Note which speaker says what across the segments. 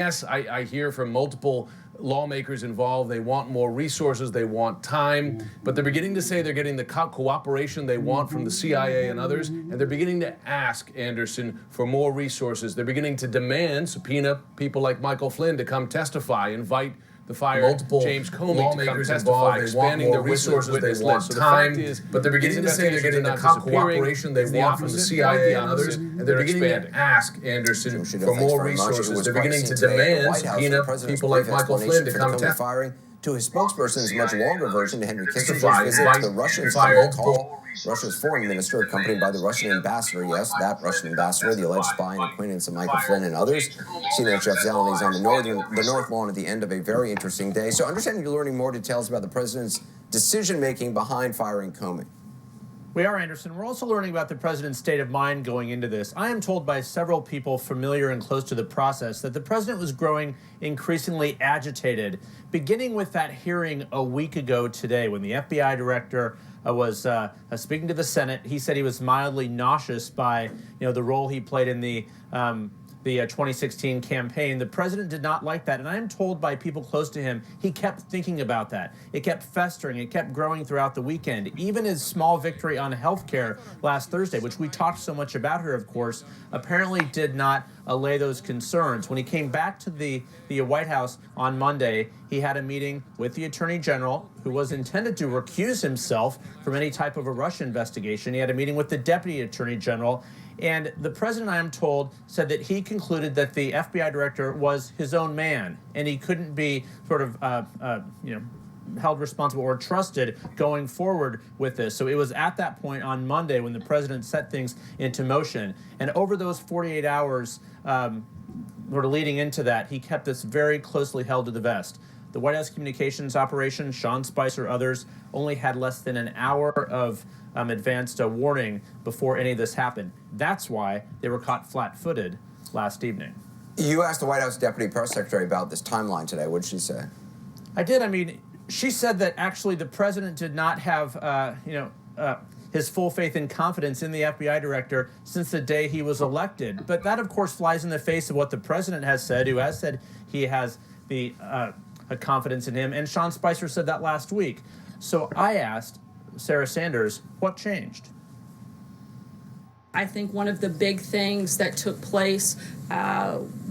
Speaker 1: Yes, I hear from multiple lawmakers involved. They want more resources, they want time, but they're beginning to say they're getting the cooperation they want from the CIA and others, and they're beginning to ask Anderson for more resources. They're beginning to demand, subpoena people like Michael Flynn to come testify, invite the multiple James Comey to come testify, expanding the resources, they want time, but they're beginning to say they're getting the cooperation they want from the CIA and others, and they're beginning to ask Anderson for more resources. They're beginning to demand, subpoena people like Michael Flynn to come testify.
Speaker 2: To his spokesperson's much longer version, Henry Kissinger's visit to the Russians called Russia's foreign minister, accompanied by the Russian ambassador, yes, that Russian ambassador, the alleged spy and acquaintance of Michael Flynn and others. CNN Jeff Zeleny is on the North Lawn at the end of a very interesting day. So understanding you're learning more details about the president's decision-making behind firing Comey.
Speaker 3: We are, Anderson. We're also learning about the president's state of mind going into this. I am told by several people familiar and close to the process that the president was growing increasingly agitated, beginning with that hearing a week ago today when the FBI director was speaking to the Senate. He said he was mildly nauseous by the role he played in the 2016 campaign. The president did not like that, and I am told by people close to him he kept thinking about that. It kept festering. It kept growing throughout the weekend. Even his small victory on health care last Thursday, which we talked so much about here, of course, apparently did not allay those concerns. When he came back to the White House on Monday, he had a meeting with the Attorney General, who was intended to recuse himself from any type of a Russia investigation. He had a meeting with the Deputy Attorney General, and the president, I am told, said that he concluded that the FBI director was his own man, and he couldn't be sort of, held responsible or trusted going forward with this. So it was at that point on Monday when the president set things into motion. And over those 48 hours sort of leading into that, he kept this very closely held to the vest. The White House communications operation, Sean Spicer, others, only had less than an hour of advanced warning before any of this happened. That's why they were caught flat-footed last evening.
Speaker 2: You asked the White House Deputy Press Secretary about this timeline today. What did she say?
Speaker 3: I did. I mean, she said that actually the president did not have, his full faith and confidence in the FBI director since the day he was elected. But that, of course, flies in the face of what the president has said, who has said he has the confidence in him. And Sean Spicer said that last week. So I asked Sarah Sanders, what changed?
Speaker 4: I think one of the big things that took place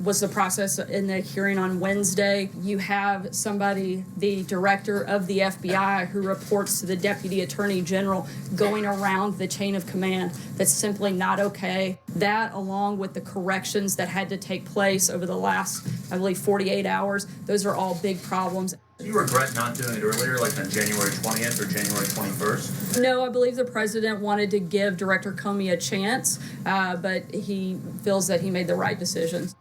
Speaker 4: was the process in the hearing on Wednesday. You have somebody, the director of the FBI, who reports to the Deputy Attorney General, going around the chain of command. That's simply not okay. That, along with the corrections that had to take place over the last, I believe, 48 hours, those are all big problems.
Speaker 5: Do you regret not doing it earlier, like on January 20th or January 21st?
Speaker 4: No, I believe the president wanted to give Director Comey a chance, but he feels that he made the right decisions.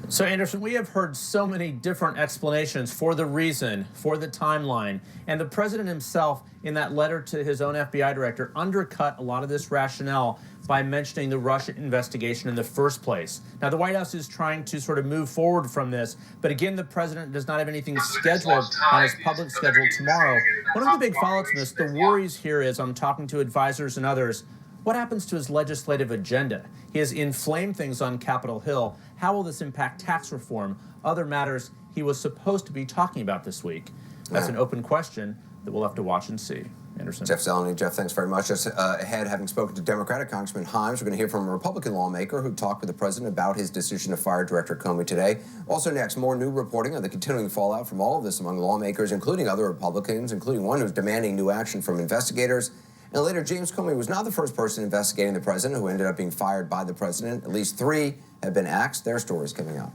Speaker 3: So, Anderson, we have heard so many different explanations for the reason, for the timeline, and the president himself, in that letter to his own FBI director, undercut a lot of this rationale by mentioning the Russia investigation in the first place. Now, the White House is trying to sort of move forward from this, but again, the president does not have anything scheduled on his public schedule tomorrow. One of the big follow-ups to this, the worries here is, I'm talking to advisors and others, what happens to his legislative agenda? He has inflamed things on Capitol Hill. How will this impact tax reform, other matters he was supposed to be talking about this week? That's an open question that we'll have to watch and see. Anderson.
Speaker 2: Jeff Zeleny. Jeff, thanks very much. Just ahead, having spoken to Democratic Congressman Himes, we're going to hear from a Republican lawmaker who talked with the president about his decision to fire Director Comey today. Also next, more new reporting on the continuing fallout from all of this among lawmakers, including other Republicans, including one who's demanding new action from investigators. And later, James Comey was not the first person investigating the president who ended up being fired by the president. At least 3 have been axed. Their stories coming out.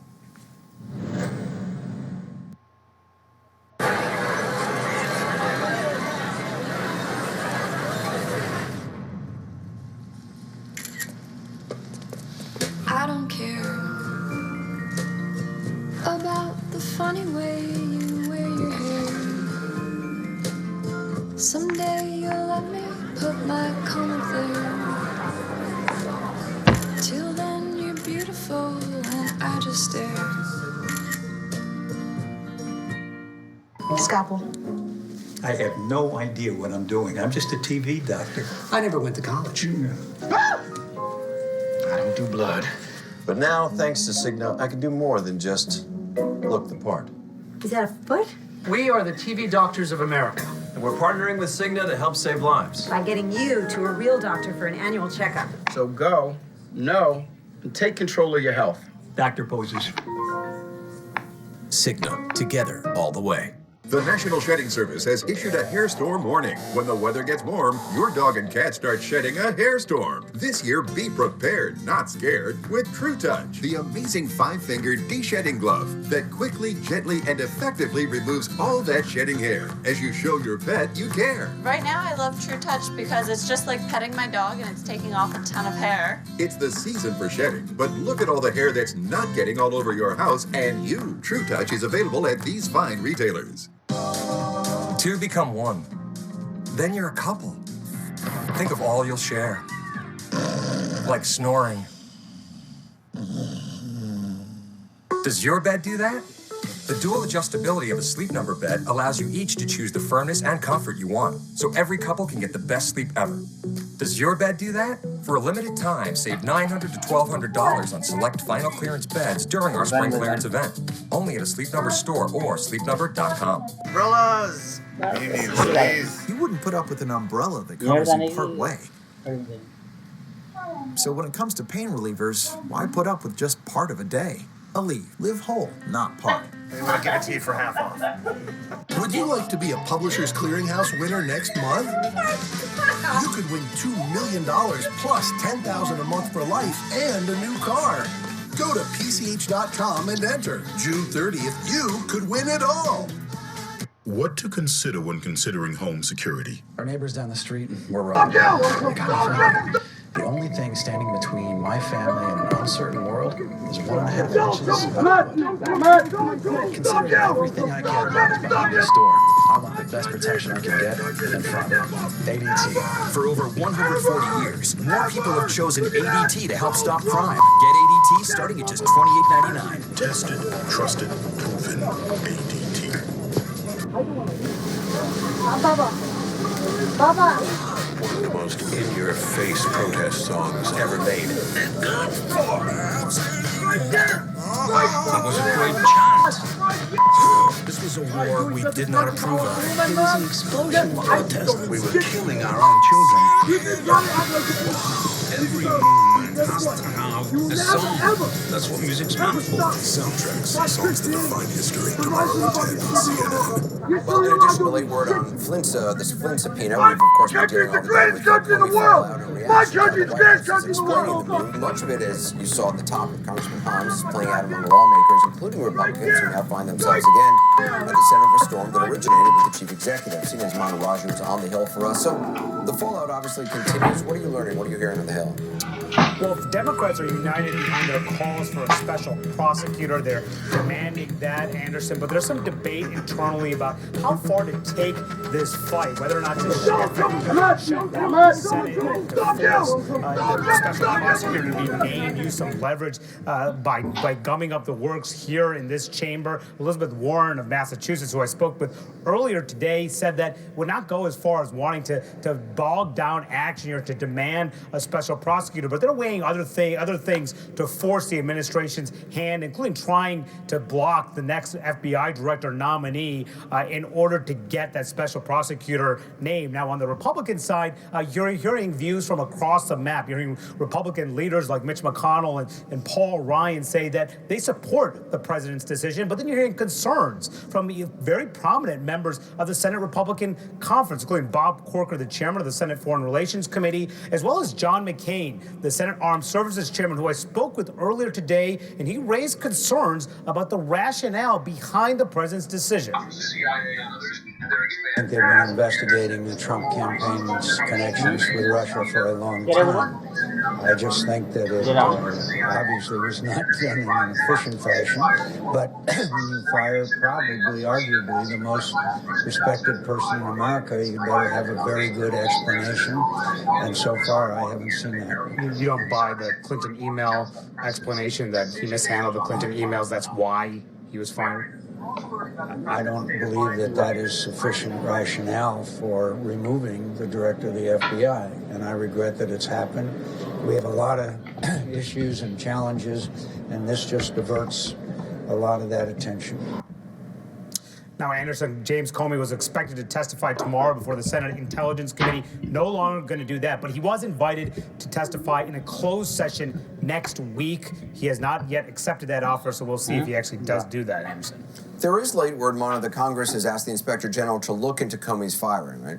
Speaker 6: I don't care about the funny way you wear your hair. Someday you'll let me put my comb there. Till then you're beautiful and I just stare.
Speaker 7: Scalpel.
Speaker 8: I have no idea what I'm doing. I'm just a TV doctor.
Speaker 7: I never went to college.
Speaker 8: Yeah.
Speaker 7: I don't do blood. But now, thanks to Cigna, I can do more than just look the part.
Speaker 9: Is that a foot?
Speaker 10: We are the TV Doctors of America.
Speaker 7: And we're partnering with Cigna to help save lives.
Speaker 9: By getting you to a real doctor for an annual checkup.
Speaker 10: So go, know, and take control of your health.
Speaker 8: Doctor poses.
Speaker 11: Cigna, together all the way.
Speaker 12: The National Shedding Service has issued a hair storm warning. When the weather gets warm, your dog and cat start shedding a hair storm. This year, be prepared, not scared, with True Touch, the amazing 5-finger de-shedding glove that quickly, gently, and effectively removes all that shedding hair as you show your pet you care.
Speaker 13: Right now, I love True Touch because it's just like petting my dog and it's taking off a ton of hair.
Speaker 12: It's the season for shedding, but look at all the hair that's not getting all over your house and you. True Touch is available at these fine retailers.
Speaker 11: Two become one. Then you're a couple. Think of all you'll share. Like snoring. Does your bed do that? The dual adjustability of a Sleep Number bed allows you each to choose the firmness and comfort you want, so every couple can get the best sleep ever. Does your bed do that? For a limited time, save $900 to $1,200 on select final clearance beds during our spring clearance event. Only at a Sleep Number store or sleepnumber.com.
Speaker 10: Umbrellas!
Speaker 14: You wouldn't put up with an umbrella that covers you part way. So when it comes to pain relievers, why put up with just part of a day? Aleve, live whole, not part.
Speaker 10: I'm gonna give it to you for half off.
Speaker 15: Would you like to be a Publishers Clearinghouse winner next month? You could win $2 million plus $10,000 a month for life and a new car. Go to PCH.com and enter. June 30th, you could win it all.
Speaker 16: What to consider when considering home security?
Speaker 17: Our neighbors down the street were robbed. The only thing standing between my family and an uncertain world is 1.5 inches of wood. Considering everything I care about is behind this door, I want the best protection I can get in front. ADT.
Speaker 11: For over 140 years, more people have chosen ADT to help stop crime. Get ADT starting at just $28.99.
Speaker 16: Tested, trusted, proven ADT.
Speaker 6: Baba.
Speaker 11: One of the most in-your-face protest songs ever made. That was a great chant. This was a war we did not approve of.
Speaker 17: It was an explosion of protest.
Speaker 11: We were killing our own children. Every moment has to have a song. That's what music's meant for.
Speaker 16: Soundtracks, songs that define history. Tomorrow at 10 on CNN.
Speaker 2: Well, in addition to late word on this Flynn subpoena, we've of course been dealing all the time with the Comey fallout and reaction to the White House is explaining the move. Much of it, as you saw at the top of Congressman Himes, is playing out among lawmakers, including Republicans, who now find themselves again at the center of a storm that originated with the chief executive. CNN's Manu Raju is on the Hill for us. So the fallout obviously continues. What are you learning? What are you hearing on the Hill?
Speaker 18: Well, if Democrats are united behind their calls for a special prosecutor, they're demanding that, Anderson, but there's some debate internally about how far to take this fight, whether or not to shut down the Senate to force the special prosecutor to be named, use some leverage by gumming up the works here in this chamber. Elizabeth Warren of Massachusetts, who I spoke with earlier today, said that would not go as far as wanting to bog down action here to demand a special prosecutor, but they're weighing other things to force the administration's hand, including trying to block the next FBI director nominee in order to get that special prosecutor named. Now, on the Republican side, you're hearing views from across the map. You're hearing Republican leaders like Mitch McConnell and Paul Ryan say that they support the president's decision, but then you're hearing concerns from very prominent members of the Senate Republican Conference, including Bob Corker, the chairman of the Senate Foreign Relations Committee, as well as John McCain, the Senate Armed Services Chairman, who I spoke with earlier today, and he raised concerns about the rationale behind the president's decision.
Speaker 19: I think they've been investigating the Trump campaign's connections with Russia for a long time. I just think that it obviously was not done in an efficient fashion, but when you fire probably, arguably, the most respected person in America, you better have a very good explanation, and so far I haven't seen that.
Speaker 18: You don't buy the Clinton email explanation that he mishandled the Clinton emails, that's why he was fired?
Speaker 19: I don't believe that that is sufficient rationale for removing the director of the FBI, and I regret that it's happened. We have a lot of issues and challenges, and this just diverts a lot of that attention.
Speaker 18: Now, Anderson, James Comey was expected to testify tomorrow before the Senate Intelligence Committee. No longer going to do that, but he was invited to testify in a closed session next week. He has not yet accepted that offer, so we'll see if he actually does do that, Anderson.
Speaker 2: There is late word, Mona, that Congress has asked the Inspector General to look into Comey's firing, right?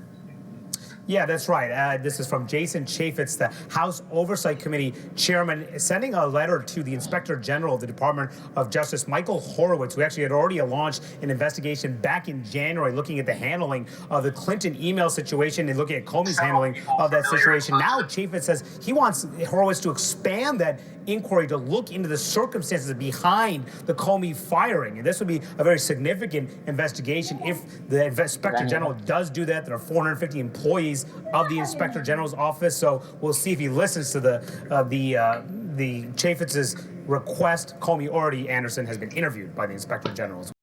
Speaker 18: Yeah, that's right. This is from Jason Chaffetz, the House Oversight Committee chairman, sending a letter to the Inspector General of the Department of Justice, Michael Horowitz, who actually had already launched an investigation back in January looking at the handling of the Clinton email situation and looking at Comey's handling of that situation. Now Chaffetz says he wants Horowitz to expand that inquiry to look into the circumstances behind the Comey firing. And this would be a very significant investigation if the Inspector General does do that. There are 450 employees of the Inspector General's office, so we'll see if he listens to the Chaffetz's request. Comey already, Anderson, has been interviewed by the Inspector General.